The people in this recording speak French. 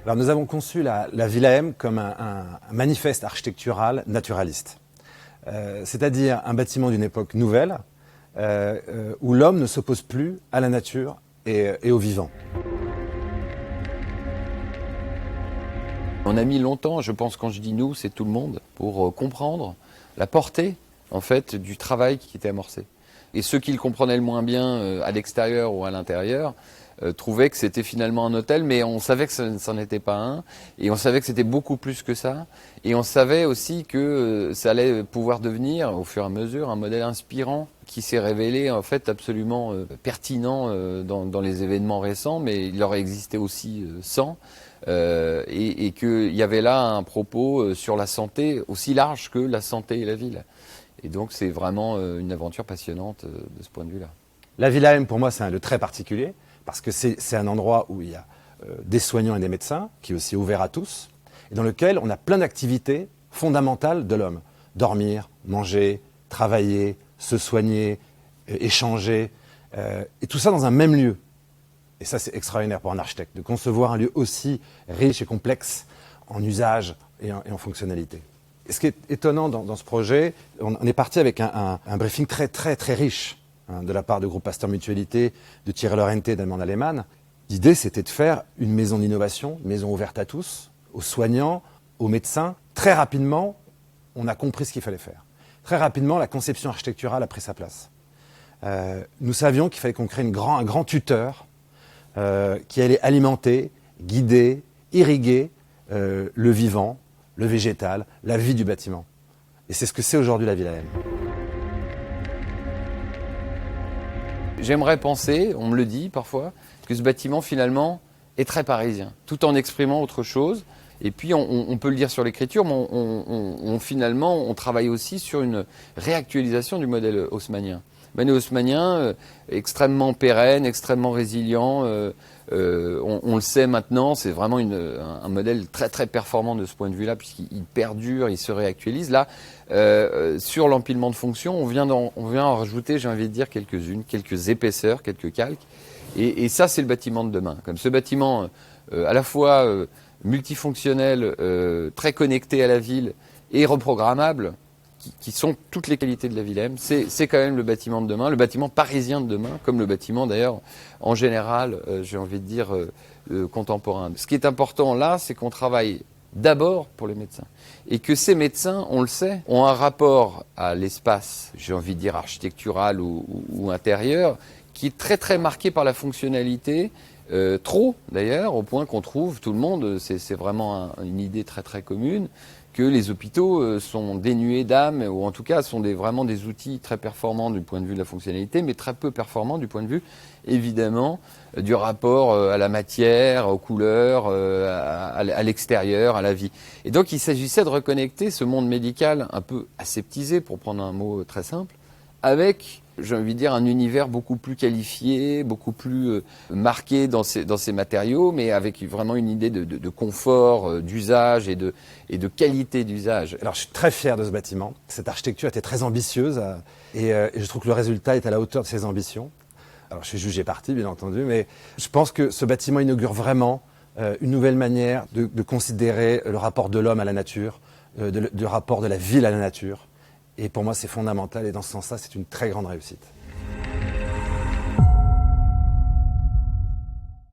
Alors nous avons conçu la Villa M comme un manifeste architectural naturaliste. C'est-à-dire un bâtiment d'une époque nouvelle où l'homme ne s'oppose plus à la nature et au vivant. On a mis longtemps, je pense quand je dis nous, c'est tout le monde, pour comprendre la portée en fait, du travail qui était amorcé. Et ceux qui le comprenaient le moins bien à l'extérieur ou à l'intérieur trouvaient que c'était finalement un hôtel, mais on savait que ça n'en était pas un, et on savait que c'était beaucoup plus que ça, et on savait aussi que ça allait pouvoir devenir, au fur et à mesure, un modèle inspirant qui s'est révélé en fait absolument pertinent dans les événements récents, mais il aurait existé aussi sans, et qu'il y avait là un propos sur la santé aussi large que la santé et la ville. Et donc c'est vraiment une aventure passionnante de ce point de vue-là. La Villa M, pour moi, c'est un lieu très particulier, parce que c'est un endroit où il y a des soignants et des médecins, qui est aussi ouvert à tous, et dans lequel on a plein d'activités fondamentales de l'homme. Dormir, manger, travailler, se soigner, échanger, et tout ça dans un même lieu. Et ça, c'est extraordinaire pour un architecte, de concevoir un lieu aussi riche et complexe en usage et en fonctionnalité. Et ce qui est étonnant dans ce projet, on est parti avec un briefing très riche de la part du groupe Pasteur Mutualité, de Thierry Lorente et d'Amanda Lehmann. L'idée, c'était de faire une maison d'innovation, une maison ouverte à tous, aux soignants, aux médecins. Très rapidement, on a compris ce qu'il fallait faire. Très rapidement, la conception architecturale a pris sa place. Nous savions qu'il fallait qu'on crée un grand tuteur qui allait alimenter, guider, irriguer le vivant, le végétal, la vie du bâtiment. Et c'est ce que c'est aujourd'hui la Villa M. J'aimerais penser, on me le dit parfois, que ce bâtiment finalement est très parisien, tout en exprimant autre chose. Et puis on peut le dire sur l'écriture, mais finalement on travaille aussi sur une réactualisation du modèle haussmannien. Le modèle haussmannien, extrêmement pérenne, extrêmement résilient, on le sait maintenant, c'est vraiment un modèle très performant de ce point de vue-là, puisqu'il perdure, il se réactualise. Là, sur l'empilement de fonctions, on vient en rajouter, j'ai envie de dire, quelques-unes, quelques épaisseurs, quelques calques. Et ça, c'est le bâtiment de demain. Comme ce bâtiment, à la fois multifonctionnel, très connecté à la ville et reprogrammable, qui sont toutes les qualités de la Villa M, c'est quand même le bâtiment de demain, le bâtiment parisien de demain, comme le bâtiment d'ailleurs en général, j'ai envie de dire, contemporain. Ce qui est important là, c'est qu'on travaille d'abord pour les médecins. Et que ces médecins, on le sait, ont un rapport à l'espace, j'ai envie de dire architectural ou intérieur, qui est très marqué par la fonctionnalité, trop d'ailleurs, au point qu'on trouve, tout le monde, c'est vraiment une idée très commune, que les hôpitaux sont dénués d'âme, ou en tout cas sont vraiment des outils très performants du point de vue de la fonctionnalité, mais très peu performants du point de vue, évidemment, du rapport à la matière, aux couleurs, à l'extérieur, à la vie. Et donc il s'agissait de reconnecter ce monde médical un peu aseptisé, pour prendre un mot très simple, avec, j'ai envie de dire, un univers beaucoup plus qualifié, beaucoup plus marqué dans ces matériaux, mais avec vraiment une idée de confort, d'usage et de qualité d'usage. Alors je suis très fier de ce bâtiment. Cette architecture était très ambitieuse et je trouve que le résultat est à la hauteur de ses ambitions. Alors je suis jugé parti, bien entendu, mais je pense que ce bâtiment inaugure vraiment une nouvelle manière de considérer le rapport de l'homme à la nature, le rapport de la ville à la nature. Et pour moi, c'est fondamental et dans ce sens-là, c'est une très grande réussite.